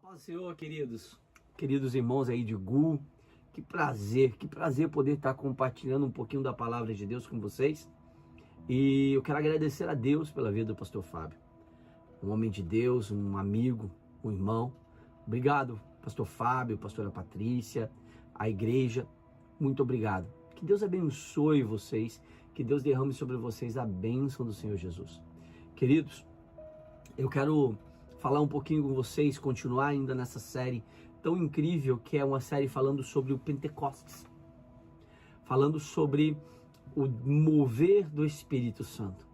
Paz do Senhor, queridos irmãos aí de GU, que prazer poder estar compartilhando um pouquinho da palavra de Deus com vocês. E eu quero agradecer a Deus pela vida do pastor Fábio, um homem de Deus, um amigo, um irmão. Obrigado, pastor Fábio, pastora Patrícia, a igreja, muito obrigado. Que Deus abençoe vocês, que Deus derrame sobre vocês a bênção do Senhor Jesus. Queridos, eu quero falar um pouquinho com vocês, continuar ainda nessa série tão incrível que é uma série falando sobre o Pentecostes, falando sobre o mover do Espírito Santo,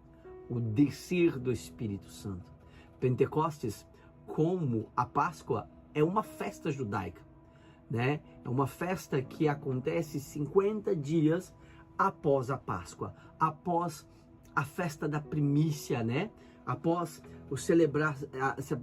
o descer do Espírito Santo. Pentecostes, como a Páscoa, é uma festa judaica, né? É uma festa que acontece 50 dias após a Páscoa, após a festa da primícia, né? Após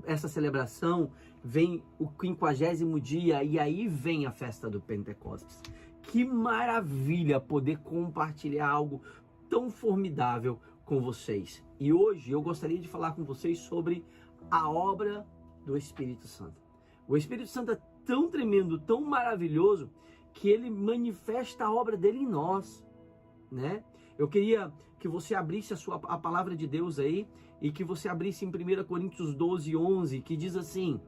essa celebração, vem o 50º dia e aí vem a festa do Pentecostes. Que maravilha poder compartilhar algo tão formidável com vocês. E hoje eu gostaria de falar com vocês sobre a obra do Espírito Santo. O Espírito Santo é tão tremendo, tão maravilhoso, que ele manifesta a obra dele em nós, né? Eu queria que você abrisse a palavra de Deus aí e que você abrisse em 1 Coríntios 12, 11, que diz assim: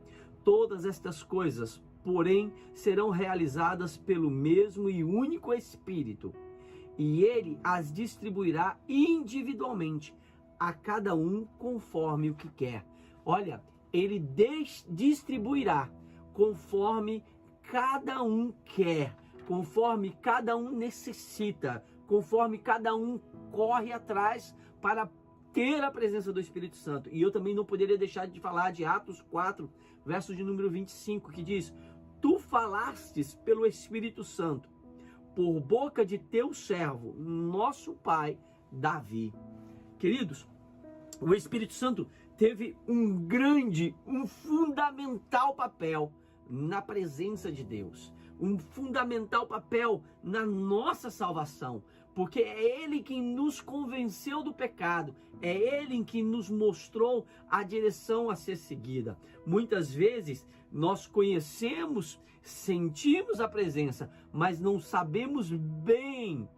todas estas coisas, porém, serão realizadas pelo mesmo e único Espírito, e ele as distribuirá individualmente a cada um conforme o que quer. Olha, ele distribuirá conforme cada um quer, conforme cada um necessita, conforme cada um corre atrás para ter a presença do Espírito Santo. E eu também não poderia deixar de falar de Atos 4, verso de número 25, que diz: tu falastes pelo Espírito Santo, por boca de teu servo, nosso pai Davi. Queridos, o Espírito Santo teve um fundamental papel na presença de Deus, um fundamental papel na nossa salvação, porque é Ele quem nos convenceu do pecado, é Ele quem nos mostrou a direção a ser seguida. Muitas vezes nós conhecemos, sentimos a presença, mas não sabemos bem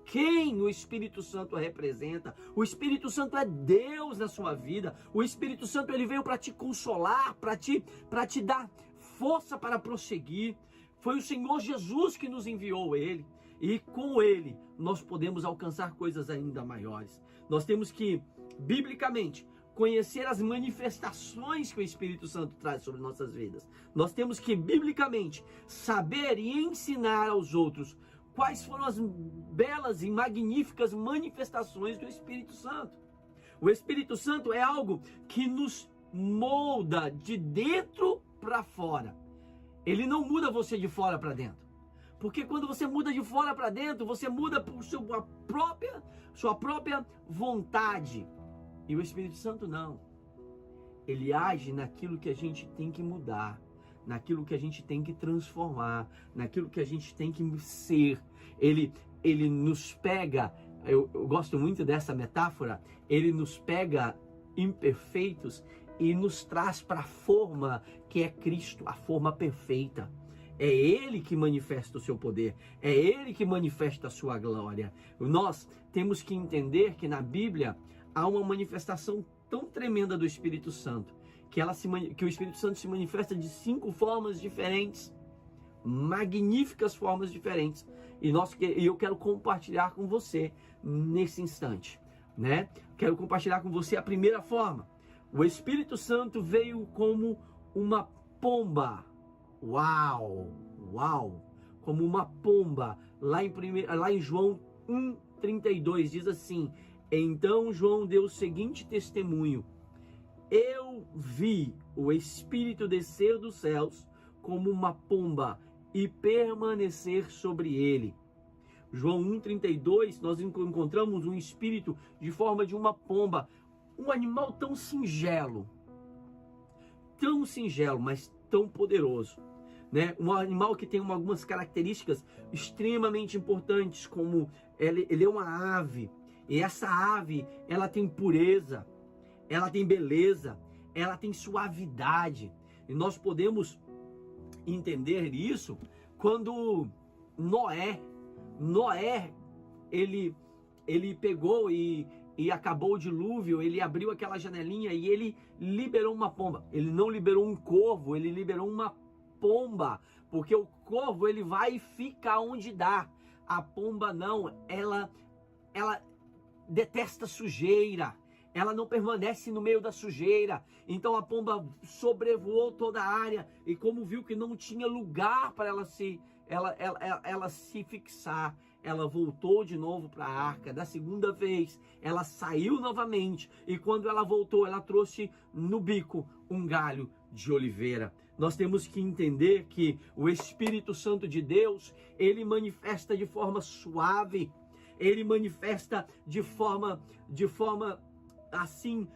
quem o Espírito Santo representa. O Espírito Santo é Deus na sua vida. O Espírito Santo, ele veio para te consolar, para te dar força para prosseguir. Foi o Senhor Jesus que nos enviou ele, e com ele nós podemos alcançar coisas ainda maiores. Nós temos que, biblicamente, conhecer as manifestações que o Espírito Santo traz sobre nossas vidas. Nós temos que, biblicamente, saber e ensinar aos outros quais foram as belas e magníficas manifestações do Espírito Santo. O Espírito Santo é algo que nos molda de dentro para fora. Ele não muda você de fora para dentro. Porque quando você muda de fora para dentro, você muda por sua própria vontade. E o Espírito Santo não. Ele age naquilo que a gente tem que mudar, naquilo que a gente tem que transformar, naquilo que a gente tem que ser. Ele nos pega, eu gosto muito dessa metáfora, ele nos pega imperfeitos e nos traz para a forma que é Cristo, a forma perfeita. É Ele que manifesta o seu poder, é Ele que manifesta a sua glória. Nós temos que entender que na Bíblia há uma manifestação tão tremenda do Espírito Santo, que o Espírito Santo se manifesta de 5 formas diferentes, magníficas formas diferentes, e eu quero compartilhar com você nesse instante, né? Quero compartilhar com você a primeira forma. O Espírito Santo veio como uma pomba. Uau! Como uma pomba. Lá em João 1,32 diz assim: então João deu o seguinte testemunho: eu vi o Espírito descer dos céus como uma pomba e permanecer sobre ele. João 1,32, nós encontramos um Espírito de forma de uma pomba, um animal tão singelo, mas tão poderoso, né? Um animal que tem algumas características extremamente importantes, como ele é uma ave, e essa ave, ela tem pureza, ela tem beleza, ela tem suavidade. E nós podemos entender isso quando Noé, ele pegou e acabou o dilúvio, ele abriu aquela janelinha e ele liberou uma pomba. Ele não liberou um corvo, ele liberou uma pomba, porque o corvo ele vai ficar onde dá. A pomba não, ela detesta sujeira. Ela não permanece no meio da sujeira. Então a pomba sobrevoou toda a área e como viu que não tinha lugar para ela se fixar, ela voltou de novo para a arca. Da segunda vez, ela saiu novamente e quando ela voltou, ela trouxe no bico um galho de oliveira. Nós temos que entender que o Espírito Santo de Deus, ele manifesta de forma suave, ele manifesta de forma assim,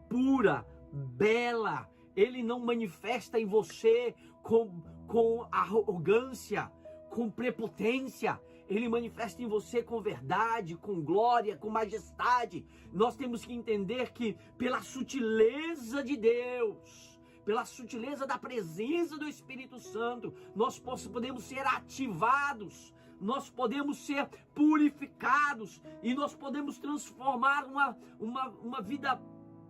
pura, bela. Ele não manifesta em você com arrogância, com prepotência. Ele manifesta em você com verdade, com glória, com majestade. Nós temos que entender que pela sutileza de Deus, pela sutileza da presença do Espírito Santo, nós podemos ser ativados, nós podemos ser purificados e nós podemos transformar uma vida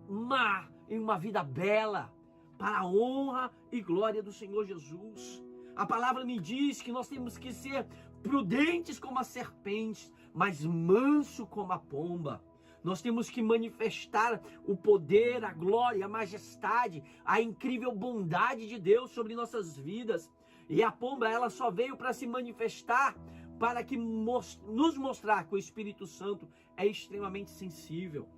má em uma vida bela, para a honra e glória do Senhor Jesus. A palavra me diz que nós temos que ser prudentes como a serpente, mas manso como a pomba. Nós temos que manifestar o poder, a glória, a majestade, a incrível bondade de Deus sobre nossas vidas. E a pomba, ela só veio para se manifestar, para que nos mostrar que o Espírito Santo é extremamente sensível.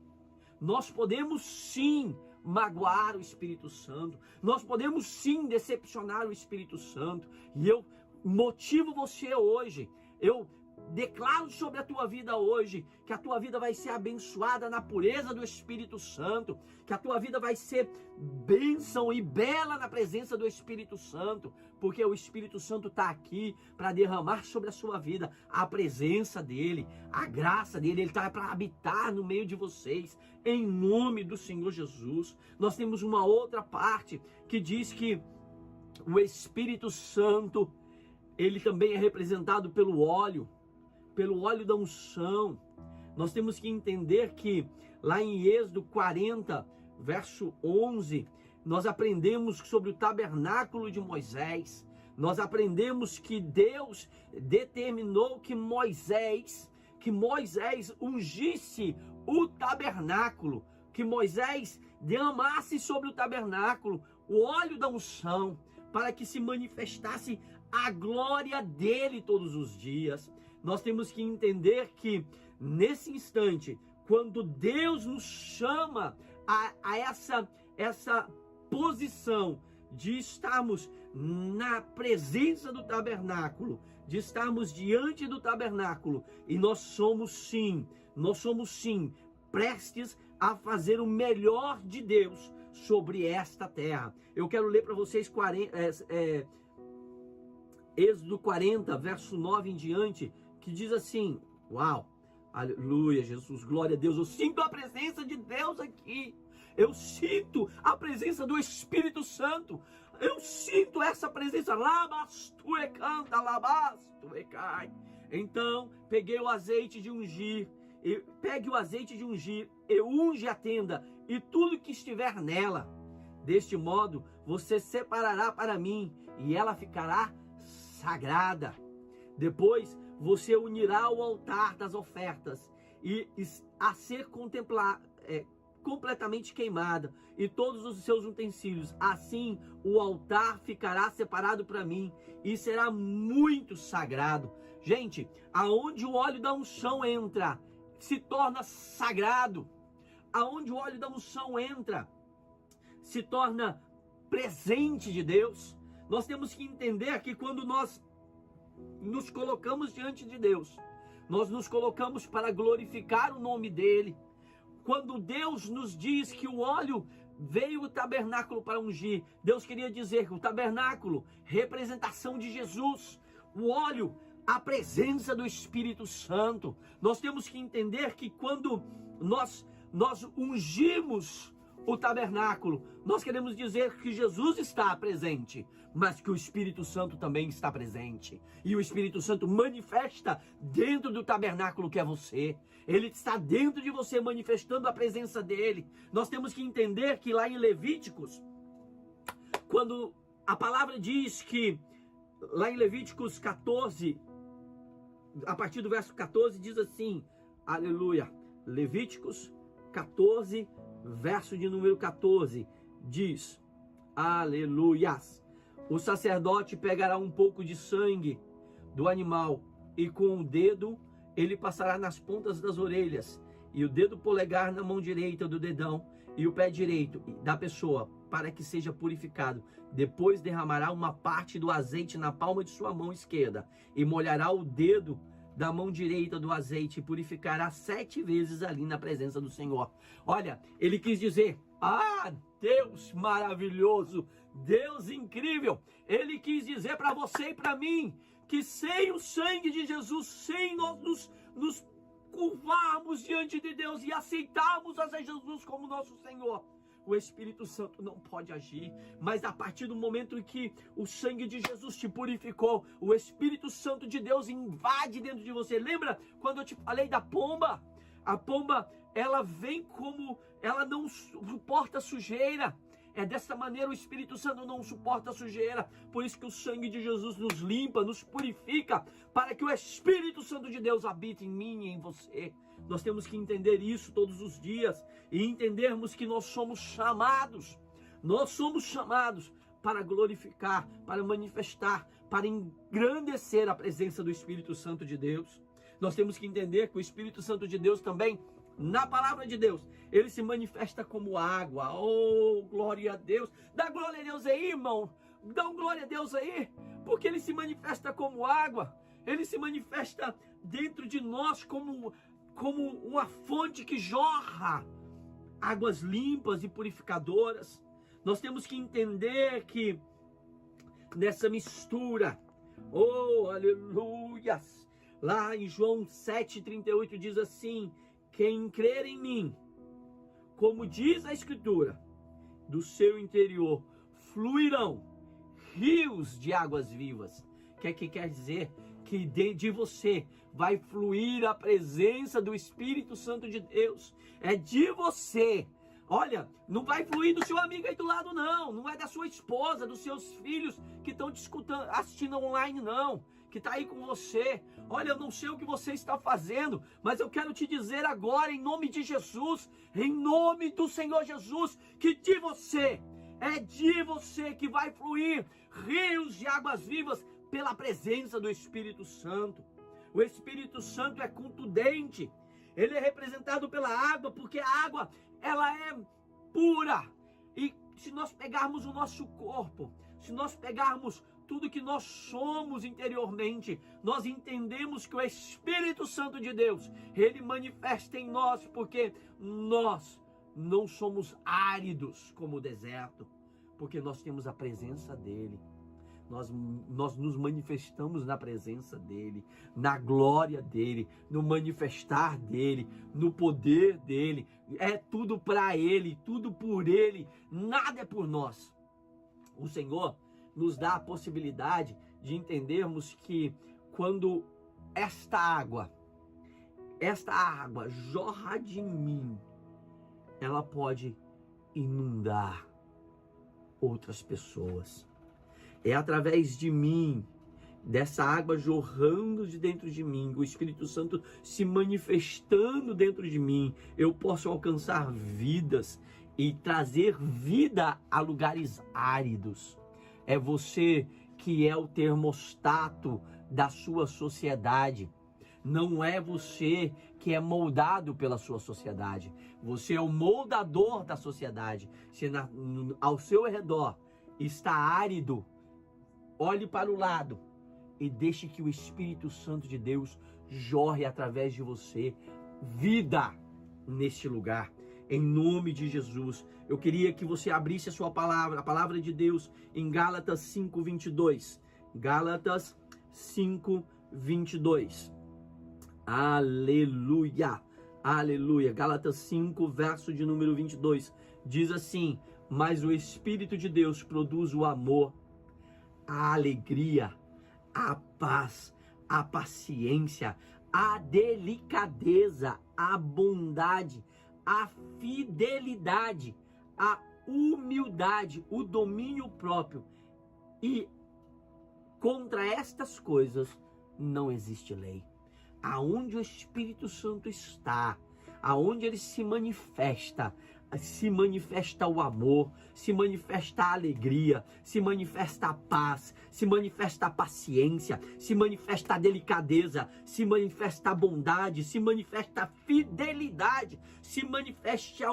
Nós podemos sim magoar o Espírito Santo, nós podemos sim decepcionar o Espírito Santo. E eu motivo você hoje, eu declaro sobre a tua vida hoje, que a tua vida vai ser abençoada na pureza do Espírito Santo, que a tua vida vai ser bênção e bela na presença do Espírito Santo, porque o Espírito Santo está aqui para derramar sobre a sua vida a presença dele, a graça dele. Ele está para habitar no meio de vocês, em nome do Senhor Jesus. Nós temos uma outra parte que diz que o Espírito Santo, ele também é representado pelo óleo da unção. Nós temos que entender que lá em Êxodo 40, verso 11, nós aprendemos sobre o tabernáculo de Moisés. Nós aprendemos que Deus determinou que Moisés ungisse o tabernáculo, que Moisés derramasse sobre o tabernáculo o óleo da unção, para que se manifestasse a glória dele todos os dias. Nós temos que entender que nesse instante, quando Deus nos chama a essa posição de estarmos na presença do tabernáculo, de estarmos diante do tabernáculo, e nós somos sim prestes a fazer o melhor de Deus sobre esta terra. Eu quero ler para vocês Êxodo 40, verso 9 em diante, que diz assim, uau, aleluia, Jesus, glória a Deus, eu sinto a presença de Deus aqui, eu sinto a presença do Espírito Santo, eu sinto essa presença, labastue canta, labastue cai. Então, peguei o azeite de ungir, pegue o azeite de ungir, e unge a tenda, e tudo que estiver nela, deste modo, você separará para mim, e ela ficará sagrada. Depois você unirá o altar das ofertas e a ser completamente queimada e todos os seus utensílios. Assim o altar ficará separado para mim e será muito sagrado. Gente, aonde o óleo da unção entra, se torna sagrado. Aonde o óleo da unção entra, se torna presente de Deus. Nós temos que entender que quando nós nos colocamos diante de Deus, nós nos colocamos para glorificar o nome dele. Quando Deus nos diz que o óleo veio o tabernáculo para ungir, Deus queria dizer que o tabernáculo, representação de Jesus, o óleo, a presença do Espírito Santo. Nós temos que entender que quando nós ungimos o tabernáculo, nós queremos dizer que Jesus está presente, mas que o Espírito Santo também está presente. E o Espírito Santo manifesta dentro do tabernáculo que é você. Ele está dentro de você manifestando a presença dele. Nós temos que entender que lá em Levíticos, quando a palavra diz que, lá em Levíticos 14, a partir do verso 14, diz assim, aleluia, Levíticos 14, verso de número 14, diz, aleluias, o sacerdote pegará um pouco de sangue do animal e com o dedo ele passará nas pontas das orelhas e o dedo polegar na mão direita do dedão e o pé direito da pessoa para que seja purificado. Depois derramará uma parte do azeite na palma de sua mão esquerda e molhará o dedo da mão direita do azeite e purificará 7 vezes ali na presença do Senhor. Olha, ele quis dizer, Deus maravilhoso, Deus incrível, ele quis dizer para você e para mim, que sem o sangue de Jesus, sem nós nos curvarmos diante de Deus e aceitarmos a Jesus como nosso Senhor, o Espírito Santo não pode agir. Mas a partir do momento em que o sangue de Jesus te purificou, o Espírito Santo de Deus invade dentro de você. Lembra quando eu te falei da pomba? A pomba, ela vem como, ela não suporta sujeira. É dessa maneira o Espírito Santo não suporta a sujeira. Por isso que o sangue de Jesus nos limpa, nos purifica, para que o Espírito Santo de Deus habite em mim e em você. Nós temos que entender isso todos os dias e entendermos que nós somos chamados para glorificar, para manifestar, para engrandecer a presença do Espírito Santo de Deus. Nós temos que entender que o Espírito Santo de Deus também, na palavra de Deus, ele se manifesta como água. Oh, glória a Deus. Dá glória a Deus aí, irmão. Dá um glória a Deus aí, porque ele se manifesta como água. Ele se manifesta dentro de nós como uma fonte que jorra águas limpas e purificadoras. Nós temos que entender que nessa mistura, oh, aleluias, lá em João 7,38 diz assim, quem crer em mim, como diz a Escritura, do seu interior fluirão rios de águas vivas. Que quer dizer que de você vai fluir a presença do Espírito Santo de Deus. É de você. Olha, não vai fluir do seu amigo aí do lado, não. Não é da sua esposa, dos seus filhos que estão te escutando, assistindo online, não. Que está aí com você. Olha, eu não sei o que você está fazendo, mas eu quero te dizer agora, em nome de Jesus, em nome do Senhor Jesus, que de você, é de você que vai fluir rios de águas vivas pela presença do Espírito Santo. O Espírito Santo é contundente. Ele é representado pela água, porque a água, ela é pura. E se nós pegarmos o nosso corpo, se nós pegarmos tudo que nós somos interiormente, nós entendemos que o Espírito Santo de Deus, ele manifesta em nós, porque nós não somos áridos como o deserto, porque nós temos a presença dele. Nós nos manifestamos na presença dele, na glória dele, no manifestar dele, no poder dele. É tudo para ele, tudo por ele, nada é por nós. O Senhor nos dá a possibilidade de entendermos que quando esta água jorra de mim, ela pode inundar outras pessoas. É através de mim, dessa água jorrando de dentro de mim, o Espírito Santo se manifestando dentro de mim, eu posso alcançar vidas e trazer vida a lugares áridos. É você que é o termostato da sua sociedade. Não é você que é moldado pela sua sociedade. Você é o moldador da sociedade. Se ao seu redor está árido, olhe para o lado e deixe que o Espírito Santo de Deus jorre através de você vida neste lugar. Em nome de Jesus, eu queria que você abrisse a palavra de Deus em Gálatas 5:22. Gálatas 5:22. Aleluia, aleluia. Gálatas 5, verso de número 22. diz assim: mas o Espírito de Deus produz o amor, a alegria, a paz, a paciência, a delicadeza, a bondade, a fidelidade, a humildade, o domínio próprio. E contra estas coisas não existe lei. Aonde o Espírito Santo está, aonde ele se manifesta o amor, se manifesta a alegria, se manifesta a paz, se manifesta a paciência, se manifesta a delicadeza, se manifesta a bondade, se manifesta a fidelidade, se manifesta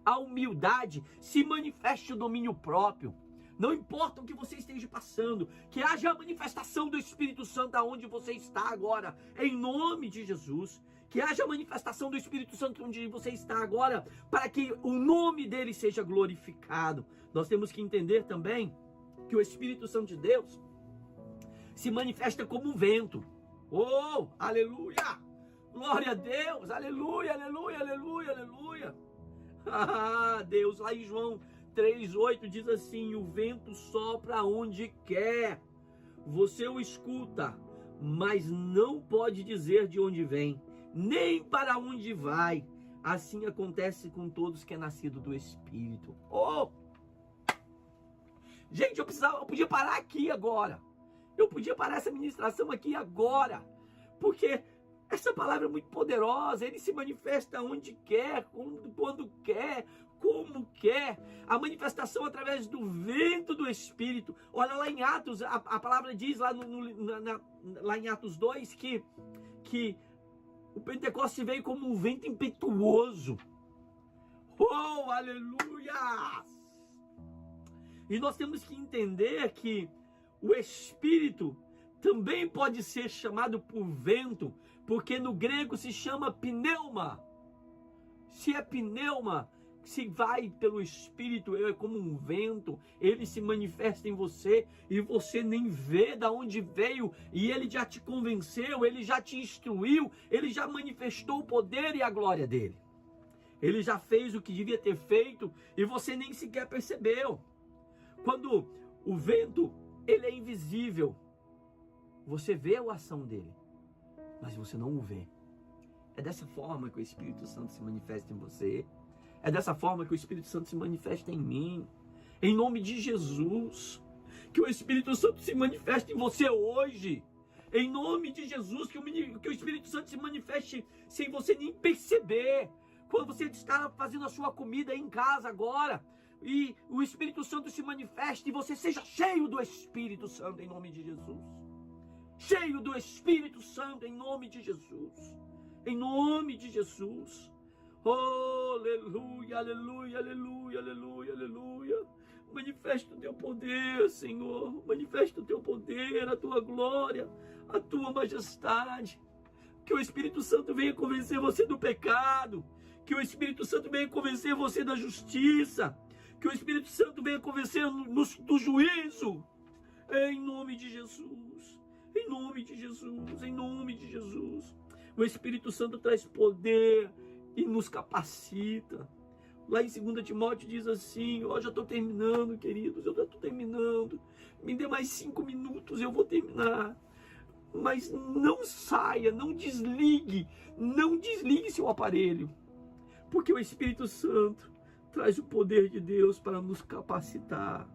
a humildade, se manifesta o domínio próprio. Não importa o que você esteja passando, que haja a manifestação do Espírito Santo aonde você está agora, em nome de Jesus. Que haja a manifestação do Espírito Santo onde você está agora, para que o nome dele seja glorificado. Nós temos que entender também que o Espírito Santo de Deus se manifesta como um vento. Oh, aleluia! Glória a Deus! Aleluia, aleluia, aleluia, aleluia! Ah, Deus, lá em João 3,8 diz assim: o vento sopra onde quer, você o escuta, mas não pode dizer de onde vem, nem para onde vai. Assim acontece com todos que é nascido do Espírito. Oh! Gente, eu podia parar aqui agora. Eu podia parar essa ministração aqui agora, porque essa palavra é muito poderosa. Ele se manifesta onde quer, quando quer, como quer. A manifestação através do vento do Espírito. Olha lá em Atos, a palavra diz lá, lá em Atos 2 que o Pentecostes veio como um vento impetuoso. Oh, aleluia! E nós temos que entender que o Espírito também pode ser chamado por vento, porque no grego se chama pneuma. Se é pneuma, se vai pelo Espírito, é como um vento, ele se manifesta em você e você nem vê de onde veio, e ele já te convenceu, ele já te instruiu, ele já manifestou o poder e a glória dele. Ele já fez o que devia ter feito e você nem sequer percebeu. Quando o vento, ele é invisível, você vê a ação dele, mas você não o vê. É dessa forma que o Espírito Santo se manifesta em você. É dessa forma que o Espírito Santo se manifesta em mim. Em nome de Jesus. Que o Espírito Santo se manifeste em você hoje. Em nome de Jesus. Que o Espírito Santo se manifeste sem você nem perceber. Quando você está fazendo a sua comida aí em casa agora, e o Espírito Santo se manifeste e você seja cheio do Espírito Santo em nome de Jesus. Cheio do Espírito Santo em nome de Jesus. Em nome de Jesus. Oh, aleluia, aleluia, aleluia, aleluia, aleluia. Manifesta o teu poder, Senhor. Manifesta o teu poder, a tua glória, a tua majestade. Que o Espírito Santo venha convencer você do pecado. Que o Espírito Santo venha convencer você da justiça. Que o Espírito Santo venha convencer do juízo. Em nome de Jesus. Em nome de Jesus. Em nome de Jesus. O Espírito Santo traz poder e nos capacita. Lá em 2 Timóteo diz assim, eu já estou terminando, queridos, eu já estou terminando. Me dê mais 5 minutos, eu vou terminar. Mas não saia, não desligue seu aparelho. Porque o Espírito Santo traz o poder de Deus para nos capacitar.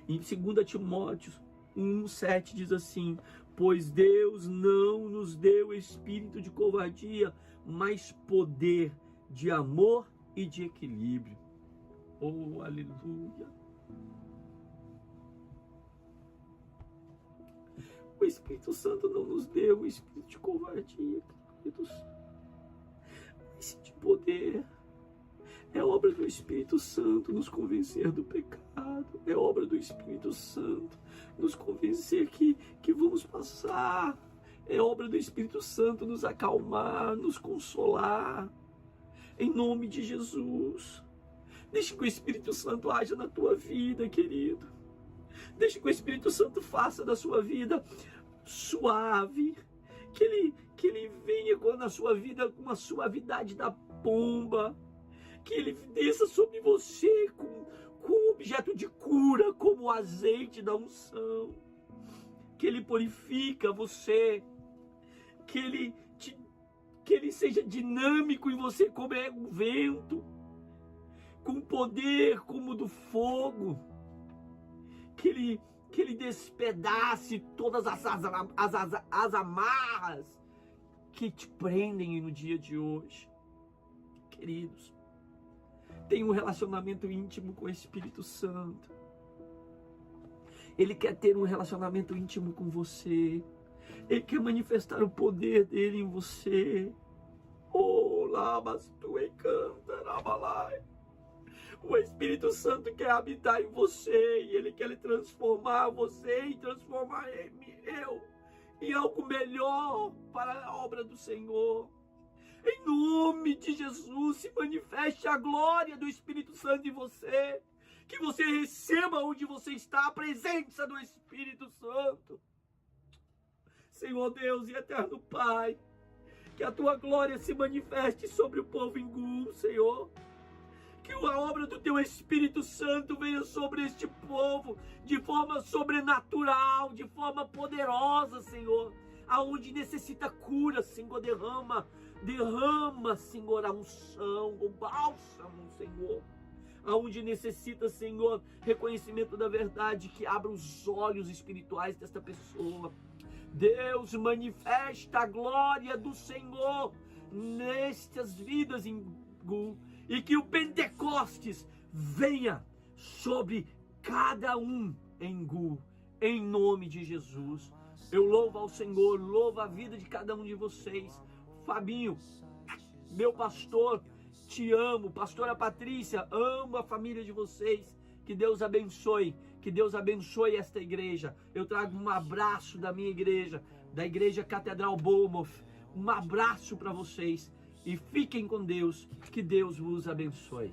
Em 2 Timóteo 1,7 diz assim, pois Deus não nos deu espírito de covardia, mas poder de amor e de equilíbrio. Oh, aleluia! O Espírito Santo não nos deu o espírito de covardia, queridos, mas de poder. É obra do Espírito Santo nos convencer do pecado. É obra do Espírito Santo nos convencer que vamos passar. É obra do Espírito Santo nos acalmar, nos consolar. Em nome de Jesus. Deixe que o Espírito Santo haja na tua vida, querido. Deixe que o Espírito Santo faça da sua vida suave. Que ele venha na sua vida com a suavidade da pomba. que Ele desça sobre você com objeto de cura, como o azeite da unção, que Ele purifica você, que Ele seja dinâmico em você como é um vento, com poder como do fogo, que Ele despedace todas as amarras que te prendem no dia de hoje. Queridos, tenha um relacionamento íntimo com o Espírito Santo. Ele quer ter um relacionamento íntimo com você. Ele quer manifestar o poder dele em você. Oh, lamas tu encanta, rabalai. O Espírito Santo quer habitar em você e Ele quer transformar você e transformar eu em algo melhor para a obra do Senhor. Em nome de Jesus, se manifeste a glória do Espírito Santo em você. Que você receba onde você está a presença do Espírito Santo. Senhor Deus e eterno Pai, que a Tua glória se manifeste sobre o povo Ingu, Senhor. Que a obra do Teu Espírito Santo venha sobre este povo de forma sobrenatural, de forma poderosa, Senhor. Aonde necessita cura, Senhor, derrama, Senhor, a unção, o bálsamo, Senhor. Aonde necessita, Senhor, reconhecimento da verdade, que abra os olhos espirituais desta pessoa. Deus, manifesta a glória do Senhor nestas vidas e que o Pentecostes venha sobre cada um em nome de Jesus. Eu louvo ao Senhor, louvo a vida de cada um de vocês. Fabinho, meu pastor, te amo. Pastora Patrícia, amo a família de vocês. Que Deus abençoe esta igreja. Eu trago um abraço da minha igreja, da Igreja Catedral Bournemouth. Um abraço para vocês e fiquem com Deus. Que Deus vos abençoe.